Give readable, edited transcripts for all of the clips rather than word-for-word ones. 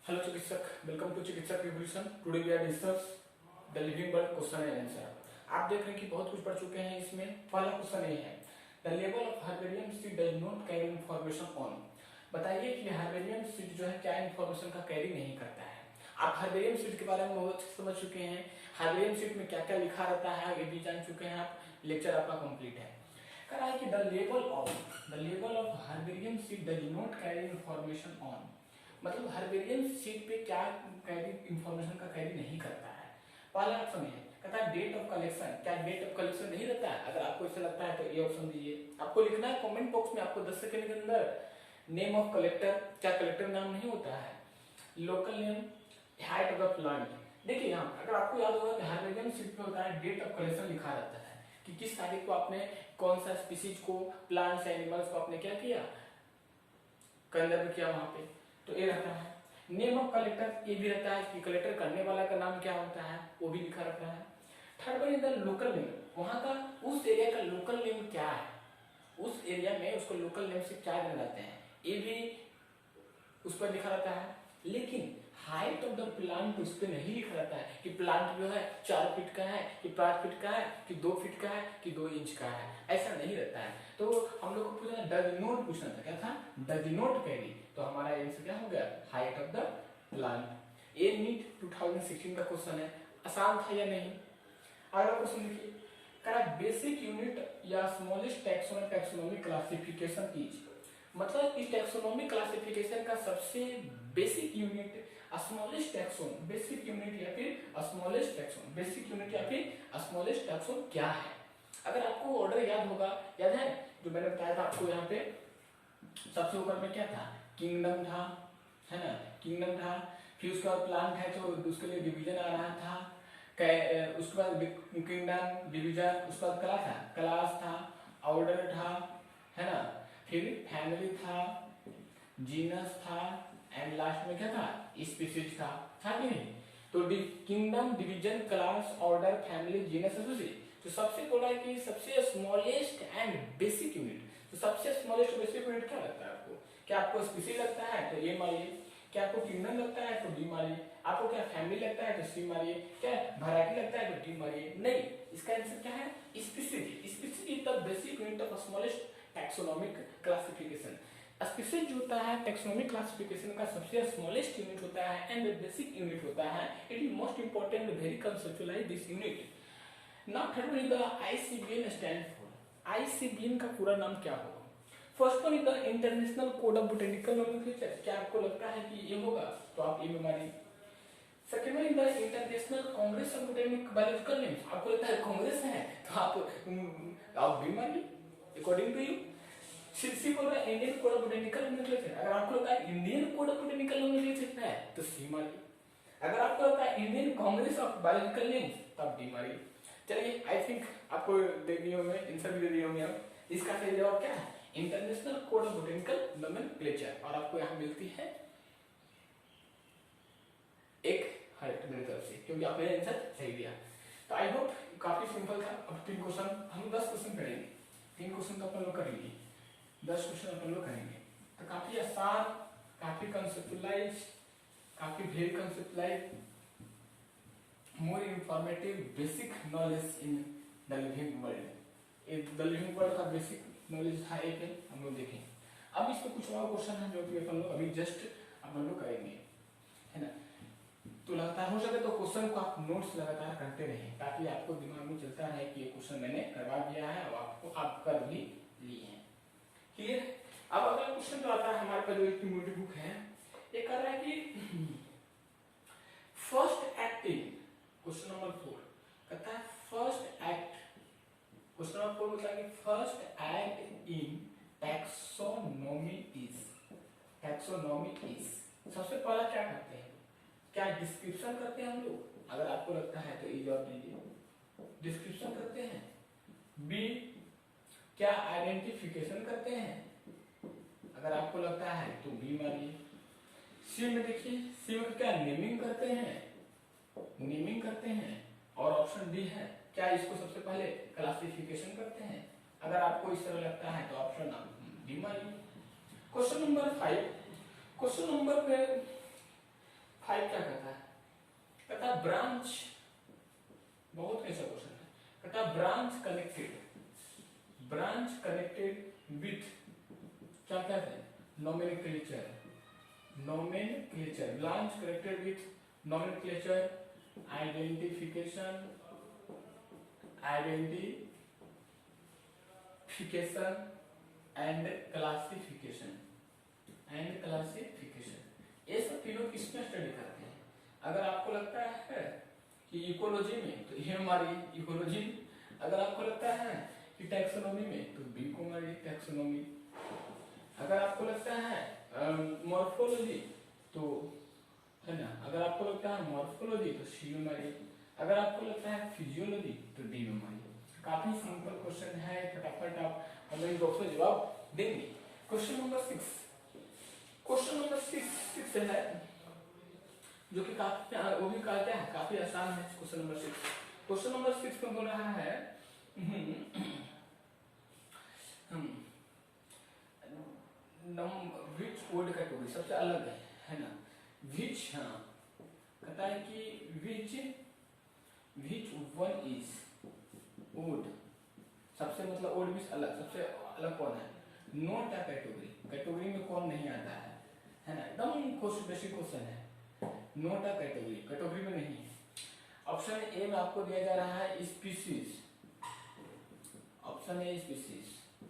Hello Chikitsak, welcome to Chikitsak revolution. Today we are discuss the living world question and answer. आप देख रहे हैं कि बहुत कुछ पढ़ चुके हैं। इसमें पहला क्वेश्चन ये है, the level of herbarium seed does not carry information on. बताइए कि हर्बेरियम सीड जो है क्या इंफॉर्मेशन का कैरी नहीं करता है। आप हर्बेरियम सीड के बारे में बहुत समझ चुके हैं। हर्बेरियम सीड में क्या क्या लिखा रहता है ये भी जान चुके हैं आप। लेक्चर आपका कंप्लीट है। कह रहा है कि the level of herbarium seed does not carry information on, मतलब हर्बेरियम सीट पे क्या कैरी इंफॉर्मेशन का कैरी नहीं करता है। पहला ऑप्शन है, कहता है डेट ऑफ कलेक्शन। क्या डेट ऑफ कलेक्शन नहीं रहता है? अगर आपको ऐसा लगता है तो ये ऑप्शन दीजिए। आपको लिखना है कमेंट बॉक्स में, आपको 10 सेकंड के अंदर नेम ऑफ कलेक्टर। क्या कलेक्टर नाम नहीं होता है? Local name, height of the plant. देखिए यहाँ अगर आपको याद होगा कि हर्बेरियम सीट पे होता है डेट ऑफ कलेक्शन लिखा रहता है कि किस तारीख को आपने कौन सा स्पीसीज को, प्लांट्स एनिमल्स को आपने क्या किया, कंजर्व किया वहां पे, तो ये रहता है। नेम ऑफ कलेक्टर ये भी रहता है कि कलेक्टर करने वाला का नाम क्या होता है, वो भी लिखा रहता है। Third one is the local name, वहां का उस एरिया का लोकल नेम क्या है, उस एरिया में उसको लोकल नेम से क्या जाते हैं, ये भी उस पर लिखा रहता है। लेकिन हाइट ऑफ द प्लांट उस पर नहीं लिखा रहता है कि प्लांट जो है 4 फीट का है कि 5 फीट का है कि 2 फीट का है कि 2 इंच का है, ऐसा नहीं रहता है। तो हम लोग को पूछना डज नॉट पूछना था, क्या था? Does not carry. तो हमारा आंसर क्या हो गया? Height of the plant. ये नीट 2016 का क्वेश्चन है। आसान था या नहीं? अगला क्वेश्चन देखिए, कह बेसिक यूनिट या स्मॉलेस्ट टैक्सोनॉमिक क्लासिफिकेशन इज, मतलब इस टैक्सोनॉमिक क्लासिफिकेशन का सबसे basic unit smallest taxon, basic unit या फिर स्मॉलेस्ट टैक्सोन, बेसिक यूनिट या फिर स्मॉलेस्ट टैक्सोन क्या है? अगर आपको ऑर्डर याद होगा, याद है जो मैंने बताया था आपको, यहाँ पे सबसे ऊपर में क्या था? किंगडम था, है ना, किंगडम था। फिर उसके बाद प्लांट है तो उसके लिए डिवीजन आ रहा था। उसके बाद किंगडम, डिवीजन, उसके बाद क्या था? क्लास था, ऑर्डर था, है ना, फिर फैमिली था, जीनस था, एंड लास्ट में क्या था? स्पीशीज था कि नहीं? तो kingdom, division, class, order, family, genus, species. तो सबसे बोला है कि सबसे स्मॉलेस्ट एंड बेसिक यूनिट, तो सबसे स्मॉलेस्ट बेसिक यूनिट क्या लगता है आपको? क्या आपको स्पीशीज लगता है तो ए मारिए, क्या आपको किंगडम लगता है तो डी मारिए, आपको क्या फैमिली लगता है तो सी मारिए, क्या वैरायटी लगता है तो डी मारिए। नहीं, इसका आंसर क्या है? Species. Species is the basic unit of smallest taxonomic classification. Species जो होता है टैक्सोनॉमिक क्लासिफिकेशन का सबसे स्मॉलेस्ट यूनिट होता है एंड बेसिक यूनिट होता है। It is most important, very conceptualise this unit. Now third one is the ICBN stand for. ICBN का पूरा नाम क्या होगा? First one is the international code of botanical nomenclature. क्या आपको लगता है कि ये होगा तो आप ये में मारिए। Second one is the international Congress of botanic biological names. आपको लगता है कांग्रेस है तो आप भी मारिए अकॉर्डिंग टू यू। सी बोल रहा है Indian code of botanical nomenclature. अगर आपको लगता है Indian code of botanical nomenclature है तो सी मारिए। अगर आपको लगता है Indian Congress of biological names तब डी मारिए। चलिए, आई थिंक आपको दे दिए होंगे, आंसर भी दे दिए होंगे आप। इसका सही जवाब क्या है? International code of botanical nomenclature. और आपको यहाँ मिलती है एक हाइट मेरी तरफ से, क्योंकि आपने आंसर सही दिया। तो आई होप काफी सिंपल था। अब 3 क्वेश्चन, हम 10 क्वेश्चन करेंगे। 3 क्वेश्चन तो अपन लोग कर लेंगे, 10 क्वेश्चन अपन लोग करेंगे। तो काफी आसान, काफी कंसेप्चुअलाइज, काफी very conceptualise, more informative, basic knowledge in the living world. The living world का बेसिक नॉलेज था एक है, हम लोग देखें। अब इसमें कुछ और क्वेश्चन है जो कि अपन लोग अभी जस्ट अपन लोग करेंगे, है ना। तो लगातार हो सके तो क्वेश्चन को आप नोट्स लगातार करते रहें, ताकि आपको दिमाग में चलता रहे कि ये क्वेश्चन मैंने करवा दिया है और आपको आप कर भी लिए हैं। क्लियर? अब अगला क्वेश्चन जो आता है हमारे पास, जो एक मोटी बुक है, ये कर रहा है कि first act in, question number 4 कहता है फर्स्ट एक्ट, क्वेश्चन नंबर 4 बोलता है कि first act in taxonomy is, taxonomy is. सबसे पहला क्या करते हैं? क्या डिस्क्रिप्शन करते हैं हम लोग? अगर आपको लगता है तो ये जवाब दीजिए, डिस्क्रिप्शन करते हैं। बी, क्या आइडेंटिफिकेशन करते हैं? अगर आपको लगता है तो बी मारिए। सी में देखिए, सी में क्या नेमिंग करते हैं? नेमिंग करते हैं। और ऑप्शन डी है, क्या इसको सबसे पहले क्लासिफिकेशन करते हैं? अगर आपको इस तरह लगता है तो ऑप्शन डी मारिए। क्वेश्चन नंबर 5, क्वेश्चन नंबर पे nomenclature, branch connected with nomenclature, identification and classification ये सब तीनों किसमें स्टडी करते हैं? अगर आपको लगता है कि इकोलॉजी में तो ए मारिए इकोलॉजी, अगर आपको लगता है कि टैक्सोनॉमी में तो बी को मारिए टैक्सोनॉमी, अगर आपको लगता है मॉर्फोलॉजी तो है ना, अगर आपको लगता है मॉर्फोलॉजी तो सी में मारिए, अगर आपको लगता है फिजियोलॉजी तो डी में मारिए। काफी सिंपल क्वेश्चन है, फटाफट आप कमेंट बॉक्स में जवाब देंगे। क्वेश्चन नंबर 6 है जो कि काफी वो भी कहते हैं काफी आसान है। क्वेश्चन नंबर 6 में बोल रहा है विच वर्ड कैटेगरी सबसे अलग है ना, विच, हाँ कहता है कि विच वन इज वुड, सबसे मतलब वुड भी अलग, सबसे अलग कौन है? नॉट अ कैटेगरी, कैटेगरी में कौन नहीं आता है ना, एकदम बेसिक क्वेश्चन है। नॉट अ कैटेगरी, कैटेगरी में नहीं है। ऑप्शन ए में आपको दिया जा रहा है species, option A species,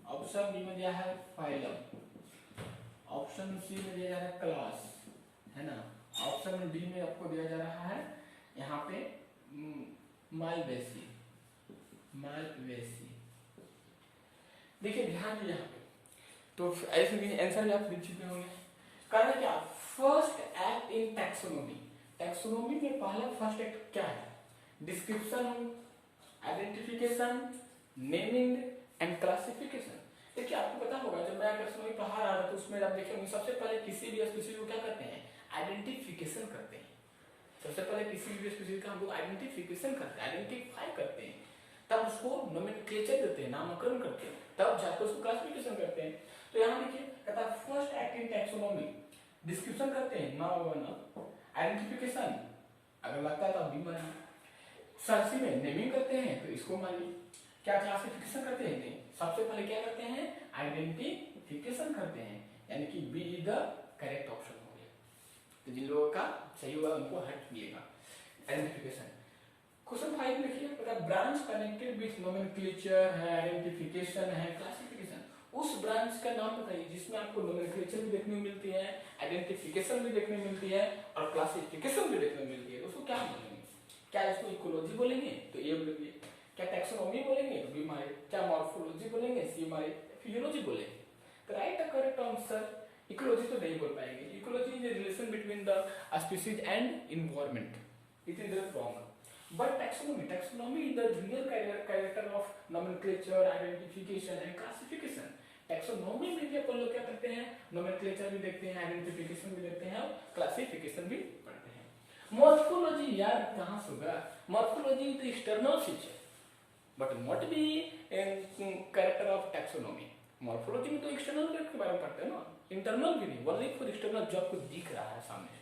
option B में दिया है फाइलम, ऑप्शन सी में दिया जा रहा है क्लास, है ना, ऑप्शन डी में आपको दिया जा रहा है यहाँ पे मालवेसी। देखिए ध्यान दीजिए यहाँ पे, तो ऐसे भी आंसर भी आप लिख चुके होंगे। कारण क्या? First act in taxonomy, taxonomy में पहला फर्स्ट एक्ट क्या है? Description, identification, naming and classification. देखिए आपको पता होगा जब मैं टैक्सोनॉमी पढ़ा रहा था तो उसमें आप देखेंगे सबसे पहले किसी भी स्पीशीज को क्या करते हैं? आइडेंटिफिकेशन करते हैं। सबसे पहले किसी भी स्पीशीज का हम लोग आइडेंटिफिकेशन करते हैं, आइडेंटिफाई करते हैं, तब उसको नोमेनक्लेचर देते हैं, नामकरण करते हैं, तब जाकर उसको क्लासिफिकेशन करते हैं। तो यहाँ देखिए कहता है first act in taxonomy, description करते हैं आइडेंटिफिकेशन, अगर लगता है तो बी मानिए, सर्ची में नेमिंग करते हैं तो इसको मानिए, क्या क्लासिफिकेशन करते हैं? नहीं, सबसे पहले क्या करते हैं? आइडेंटिफिकेशन करते हैं, यानी कि B is the correct option हो गया। तो जिन लोगों का सही होगा उनको हट मिलेगा आइडेंटिफिकेशन। क्वेश्चन 5 लिखिए, ब्रांच कनेक्टेड विथ नोमेनक्लेचर है, आइडेंटिफिकेशन है, क्लासिफिकेशन, उस ब्रांच का नाम बताइए जिसमें आपको नोमेनक्लेचर भी देखने को मिलती है, आइडेंटिफिकेशन भी देखने को मिलती है और क्लासिफिकेशन भी देखने को मिलती है। तो उसको क्या बोलेंगे? क्या इसको इकोलॉजी बोलेंगे तो ए बोलेंगे, क्या टैक्सोनॉमी बोलेंगे तो बी मारे, क्या मॉर्फोलॉजी बोलेंगे सी मारे, फिजियोलॉजी बोलेंगे। तो right the correct answer ecology तो नहीं बोल पाएंगे। Ecology is the relation between the species and environment, it is wrong. But taxonomy is the real character of nomenclature, identification and classification. Taxonomy में भी अपन लोग क्या करते हैं? nomenclature भी देखते हैं, identification भी देखते हैं और classification भी पढ़ते हैं। Morphology यार कहाँ से होगा? Morphology is the external feature, but not be character of taxonomy. Morphology में तो external के बारे में पढ़ते हैं ना, internal भी नहीं, only for external जो आपको दिख रहा है सामने।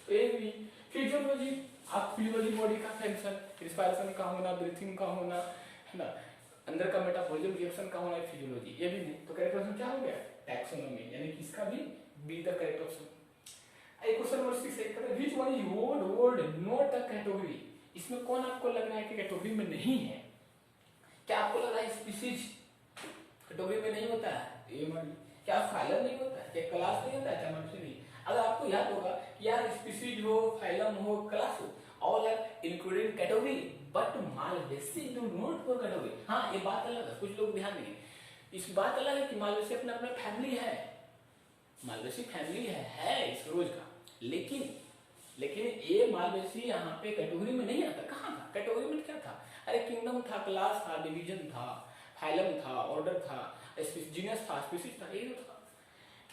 तो ये भी फिजियोलॉजी, आप फिजियोलॉजी बॉडी का फंक्शन, रिस्पायरेशन का होना, ब्रीथिंग का होना, है ना, अंदर का मेटाबॉलिज्म रिएक्शन का होना, फिजियोलॉजी, ये भी नहीं। तो करेक्ट ऑप्शन क्या हो गया? टैक्सोनॉमी, यानी कि इसका भी be the correct option. Question number 6 है, which one is word not a category, इसमें कौन आपको लग रहा है कि कैटेगरी में नहीं है? क्या आपको लग रहा है स्पीशीज कैटेगरी में नहीं होता है? ये मानिए, क्या फाइलम नहीं होता है, क्या क्लास नहीं होता है, क्या मनुष्य नहीं? अगर आपको याद होगा कि यार स्पीशीज हो, फाइलम हो, क्लास हो, all are included category, but Malvaceae do not for category. हाँ ये बात अलग है, कुछ लोग ध्यान देंगे, इस बात अलग है कि मालवेसी अपना अपना फैमिली है, मालवेसी फैमिली है इस रोज का, लेकिन ये मालवेसी यहाँ पे कैटेगरी में नहीं आता। कहाँ था? कैटेगरी में क्या था? अरे किंगडम था, क्लास था, डिवीजन था, फाइलम था, ऑर्डर था, जीनस था, स्पीशीज था, ये था,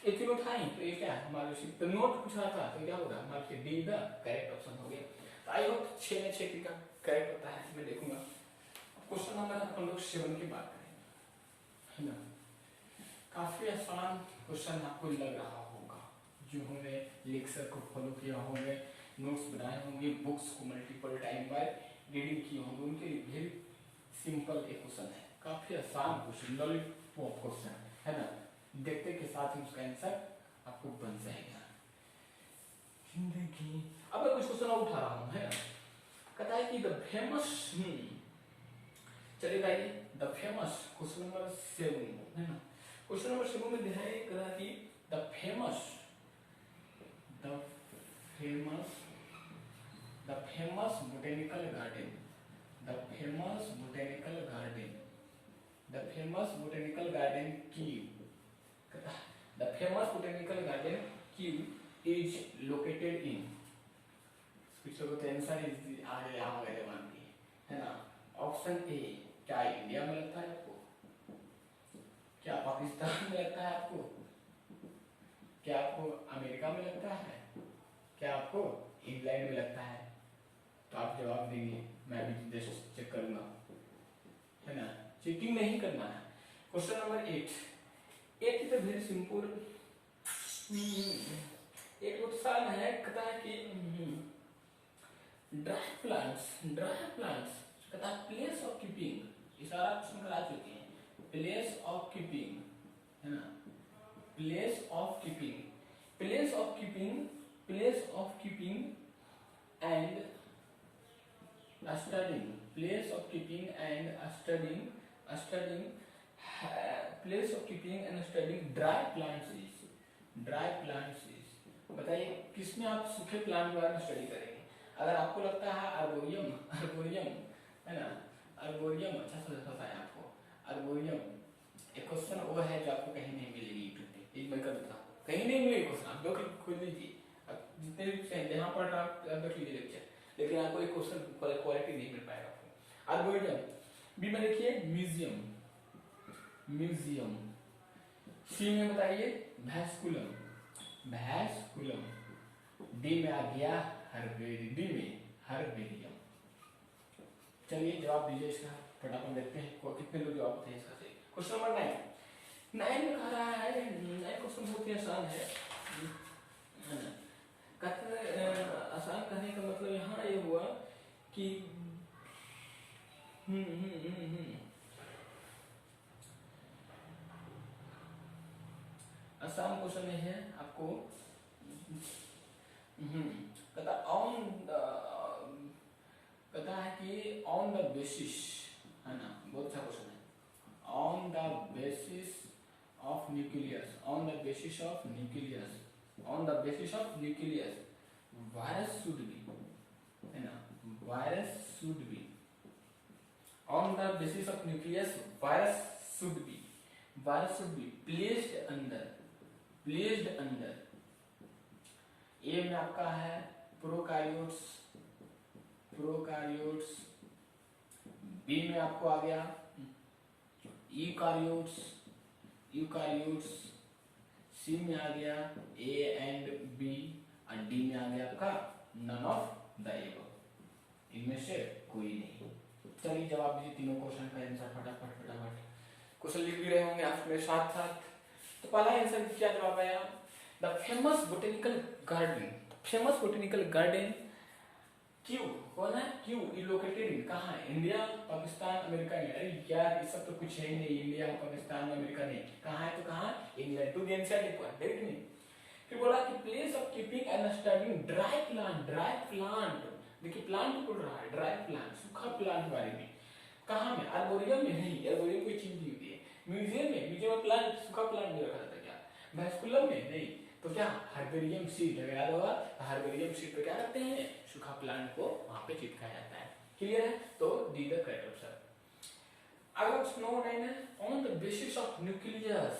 ये तीनों था ही। तो ये क्या है? मालवेसी तो नोट पूछ रहा था, तो क्या होगा? Malvaceae D the correct option हो गया। तो आई होप 6 में 6 का करेक्ट होता है, मैं देखूंगा। क्वेश्चन नंबर हम लोग 7 की बात करेंगे, है ना। काफी आसान क्वेश्चन आपको लग रहा होगा, जो हमने लेक्चर को फॉलो किया होंगे, नोट्स बनाए होंगे, बुक्स को मल्टीपल टाइम बाय रीडिंग की होंगे, उनके लिए वेरी सिंपल एक क्वेश्चन है, काफी आसान क्वेश्चन, लॉलीपॉप क्वेश्चन है ना। देखते के साथ ही उसका आंसर आपको बन जाएगा। अब मैं कुछ क्वेश्चन उठा रहा हूँ, है ना। कहता है कि द फेमस, चलिए भाई, द फेमस, क्वेश्चन नंबर 7, है ना। क्वेश्चन नंबर 7 में दिया है कि the famous botanical garden, the famous botanical garden की, द फेमस बोटेनिकल गार्डन की इज लोकेटेड इन, पीछे को आंसर इज आगे यहाँ वगैरह मानती है ना। ऑप्शन ए, क्या इंडिया में लगता है आपको, क्या पाकिस्तान में लगता है आपको, क्या आपको अमेरिका में लगता है, क्या आपको इंग्लैंड में लगता है? तो आप जवाब देंगे, मैं भी जस्ट चेक करूंगा, है ना। चीटिंग नहीं करना है। Question number 8 is very simple, एक उत्साह है, कहता है कि ड्राई प्लांट्स, कहता है प्लेस ऑफ कीपिंग, ये सारा क्वेश्चन करा चुके हैं। प्लेस ऑफ कीपिंग, है ना, place of keeping and studying, place of keeping and studying place of keeping and studying dry plants is, बताइए किसमें आप सूखे प्लांट के बारे में स्टडी करेंगे? अगर आपको लगता है आर्बोरियम, है ना, आर्बोरियम अच्छा सा है आपको, आर्बोरियम एक क्वेश्चन वो है जो आपको कहीं नहीं मिलेगी यूट्यूब पे, एक मैं कर देता हूँ, कहीं नहीं मिलेगी क्वेश्चन, आप देख खोज लीजिए, जितने भी जहाँ पढ़ रहा आप देख लीजिए लेक्चर, लेकिन आपको एक क्वेश्चन क्वालिटी नहीं मिल पाएगा आपको। आर्बोरियम। बी में देखिए म्यूजियम। सी में बताइए वैस्कुलम। डी में आ गया हर्बेरियम। चलिए जवाब दीजिए इसका, फटाफट देखते हैं कितने लोग जवाब देते हैं इसका सही। क्वेश्चन नंबर 9 में कह रहा है, 9 क्वेश्चन बहुत ही आसान है ना। आसान कहने का मतलब यहाँ ये हुआ कि आसान क्वेश्चन है आपको, कहता है कि ऑन द बेसिस, है ना, बहुत अच्छा क्वेश्चन है। On the basis of nucleus, virus should be, है ना, virus should be, on the basis of nucleus virus should be placed under, A में आपका है प्रोकारियोट्स, बी में आपको आ गया यूकारियोट्स, सी में आ गया ए एंड बी, और डी में आ गया आपका नन ऑफ द एबव, इनमें से कोई नहीं। चलिए जवाब दीजिए तीनों क्वेश्चन का आंसर फटाफट, क्वेश्चन लिख भी रहे होंगे आप मेरे साथ। तो पहला आंसर क्या जवाब आया, द फेमस बोटेनिकल गार्डन क्यों, कौन है क्यों, लोकेटेड इन, कहाँ है, इंडिया, पाकिस्तान, अमेरिका नहीं। अरे यार ये सब तो कुछ है ही नहीं, इंडिया, पाकिस्तान, अमेरिका नहीं, कहाँ है तो कहाँ, England. To the answer direct नहीं। फिर बोला कि place of keeping and studying dry plant, देखिए प्लांट बोल रहा है, ड्राई प्लांट, सूखा प्लांट बारे में, कहाँ में, आर्बोरियम में नहीं, आर्बोरियम कोई चीज नहीं होती है। म्यूजियम में प्लांट, सूखा प्लांट नहीं रखा जाता क्या, वैस्कुलम में नहीं, तो क्या हर्बेरियम सीड, याद होगा, हर्बेरियम सीड पे क्या करते हैं, सूखा प्लांट को वहां पे चिपकाया जाता है। क्लियर है, तो डी द करेक्ट आंसर। अगर स्नो नाइन है, on the basis of nucleus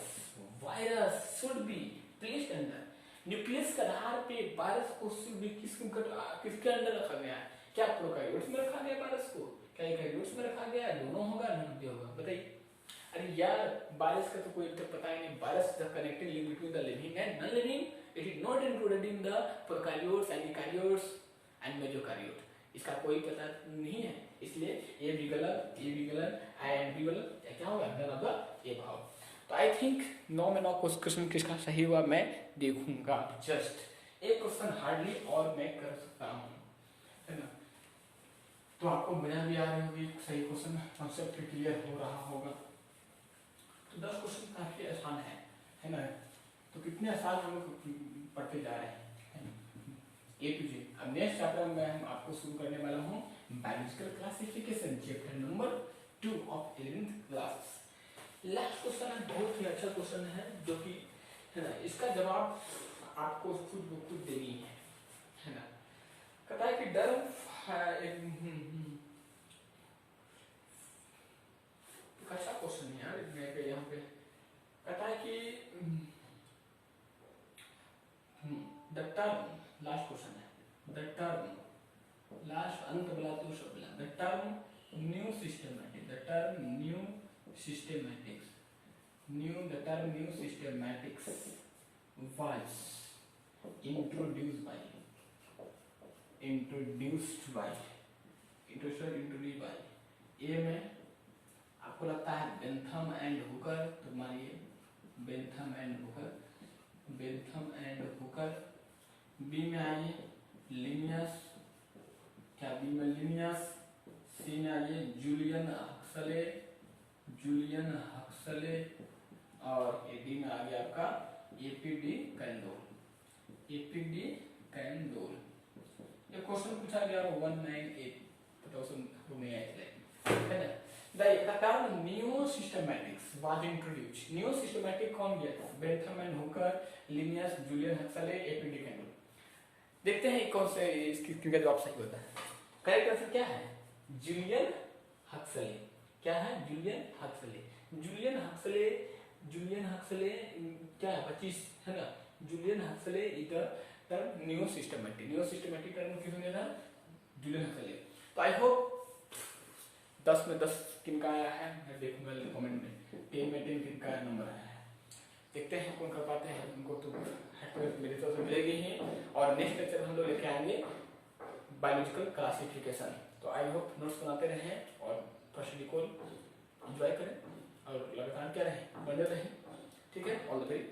virus should be placed under, nucleus के आधार पे वायरस को शुड बी किसके अंदर रखा गया है, क्या प्रोकैरियोट्स में रखा गया वायरस को, क्या यूकेरियोट्स में रखा गया, दोनों होगा नन भी होगा, बताइए। अरे यार वायरस का तो कोई तो पता ही नहीं, virus the connecting link between the living and non living, it is not included in the prokaryotes and eukaryotes and mesokaryote, इसका कोई पता नहीं है, इसलिए ये भी गलत एंड भी गलत, क्या होगा, नन ऑफ द अबव। तो आई थिंक 9 में 9 क्वेश्चन किसका सही हुआ मैं देखूंगा, जस्ट एक क्वेश्चन हार्डली और मैं कर सकता हूँ, है ना। तो आपको मजा भी आ रही होगी, सही क्वेश्चन कॉन्सेप्ट क्लियर हो रहा होगा। तो 10 क्वेश्चन काफी आसान है ना। तो कितने आसान हम लोग पढ़ते जा रहे हैं, ए टू जेड। अब नेक्स्ट चैप्टर में हम आपको शुरू करने वाला हूँ biological classification, chapter number 2 of 11th class. Last question है, बहुत ही अच्छा क्वेश्चन है, जो कि है ना, इसका जवाब आपको खुद देनी है ना। कहता है कि डर अच्छा क्वेश्चन है यार, मैं यहाँ पे कहता है कि द टर्म, लास्ट क्वेश्चन है, द टर्म, लास्ट अंत बोला तो सब बोला, the term new systematic, the term new systematics, the term new systematics was introduced by A में आपको लगता है बेंथम एंड हुकर, तो मानिए बेंथम एंड हुकर। बी में आइए लिनियस, क्या बी में लिनियस। सी में आइए जूलियन हक्सले, और ए डी में आ गया आपका एपीडी कैंडोल। ये क्वेश्चन पूछा गया 198 2008 है ना। The term neo systematics was introduced. Neo systematic कौन दिया था? Bentham and Hooker, Linnaeus, Julian Huxley, APD Candolle. देखते हैं कौन से इसका जवाब सही होता है। करेक्ट आंसर क्या है? Julian Huxley. क्या है? जूलियन हक्सले क्या है? 25 है ना। Julian Huxley is the term new systematic term किसने दिया था? Julian Huxley. तो आई होप 10 में 10 किनका आया है, मैं देखूंगा कमेंट में। 10 में 10 किनका नंबर आया है, देखते हैं कौन कर पाते हैं। उनको तो मेरी तरफ से मिलेगी ही। और नेक्स्ट लेक्चर हम लोग लेके आएंगे बायोलॉजिकल क्लासिफिकेशन। तो आई होप नोट्स बनाते रहें और फर्स्ट को एंजॉय करें और लगातार क्या रहें, बने रहें। ठीक है, ऑल द वेरी